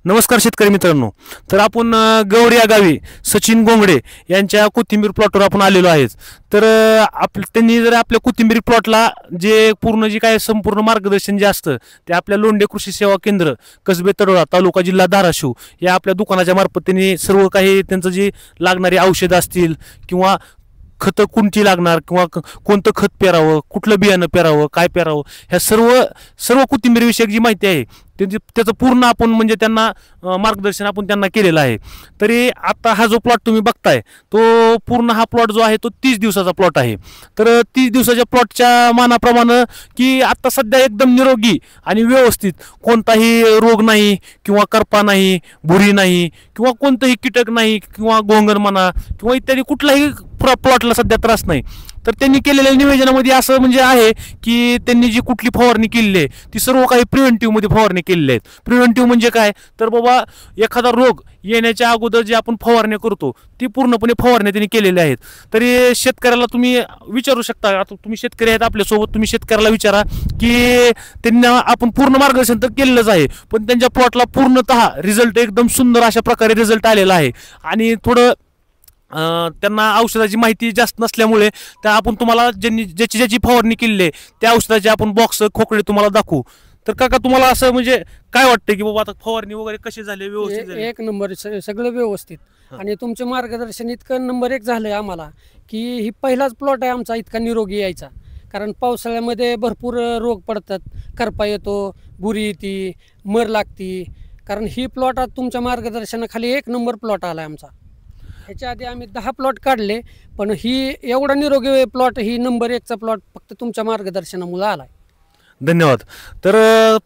नमस्कार शेतकरी मित्रांनो. तर आपण गौरी या गावी सचिन गोंगडे यांच्या कोथिंबीर प्लॉटवर आपण आलेलो आहेत. तर त्यांनी जर आपल्या कोथिंबीर प्लॉटला जे पूर्ण जे काय संपूर्ण मार्गदर्शन जे असतं ते आपल्या लोंढे कृषी सेवा केंद्र, कसबे तडोळा, तालुका जिल्हा धाराशिव या आपल्या दुकानाच्या मार्फत त्यांनी सर्व काही त्यांचं जी लागणारी औषधं असतील किंवा खतं कोणती लागणार किंवा कोणतं खत पेरावं, कुठलं बियाणं पेरावं, काय पेरावं, ह्या सर्व सर्व कोथिंबीर विषयक जी माहिती आहे त्याचं पूर्ण आपण म्हणजे त्यांना मार्गदर्शन आपण त्यांना केलेलं आहे. तरी आता हा जो प्लॉट तुम्ही बघताय तो पूर्ण हा प्लॉट जो आहे तो 30 दिवसाचा प्लॉट आहे. तर 30 दिवसाच्या प्लॉटच्या मानाप्रमाणे की आता सध्या एकदम निरोगी आणि व्यवस्थित कोणताही रोग नाही किंवा करपा नाही, भुरी नाही किंवा कोणतंही कीटक नाही किंवा गोंगण म्हणा किंवा इत्यादी कुठलाही प्लॉटला सध्या त्रास नाही. तर त्यांनी केलेल्या नियोजनामध्ये असं म्हणजे आहे की त्यांनी जी कुठली फवारणी केलेली आहे ती सर्व काही प्रिव्हेंटिव्हमध्ये फवारणी केलेली आहेत. प्रिव्हेंटिव्ह म्हणजे काय, तर बाबा एखादा रोग येण्याच्या अगोदर जे आपण फवारणी करतो ती पूर्णपणे फवारणी त्यांनी केलेल्या आहेत. तरी शेतकऱ्याला तुम्ही विचारू शकता, आता तुम्ही शेतकरी आहेत आपल्यासोबत, तुम्ही शेतकऱ्याला विचारा की त्यांना आपण पूर्ण मार्गदर्शन तर केलेलंच आहे, पण त्यांच्या प्लॉटला पूर्णतः रिझल्ट एकदम सुंदर अशा प्रकारे रिझल्ट आलेला आहे. आणि थोडं त्यांना औषधाची माहिती जास्त नसल्यामुळे त्या आपण तुम्हाला ज्याची ज्याची फवारणी केलेली आहे त्या औषधाचे आपण बॉक्स खोकळे तुम्हाला दाखवू. तर काका तुम्हाला असं म्हणजे काय वाटतं की बाबा आता फवारणी वगैरे कशी झाली, व्यवस्थित झाली? एक नंबर सगळं व्यवस्थित. आणि तुमचे मार्गदर्शन इतकं नंबर एक झालंय आम्हाला की ही पहिलाच प्लॉट आहे आमचा इतका निरोगी यायचा. कारण पावसाळ्यामध्ये भरपूर रोग पडतात, करपा येतो, बुरी येते, मर लागती. कारण ही प्लॉट आज तुमच्या मार्गदर्शनाखाली एक नंबर प्लॉट आला आहे आमचा. ह्याच्या आधी आम्ही 10 प्लॉट काढले, पण ही एवढा निरोगी प्लॉट, ही नंबर 1चा प्लॉट फक्त तुमच्या मार्गदर्शनामुळे आला आहे. धन्यवाद. तर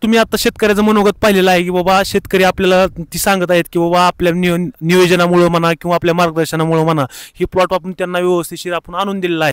तुम्ही आता शेतकऱ्याचं मनोगत पाहिलेलं आहे की बाबा शेतकरी आपल्याला ती सांगत आहेत की बाबा आपल्या नियोजनामुळे म्हणा किंवा आपल्या मार्गदर्शनामुळे म्हणा ही प्लॉट आपण त्यांना व्यवस्थितशीर आपण आणून दिलेला आहे.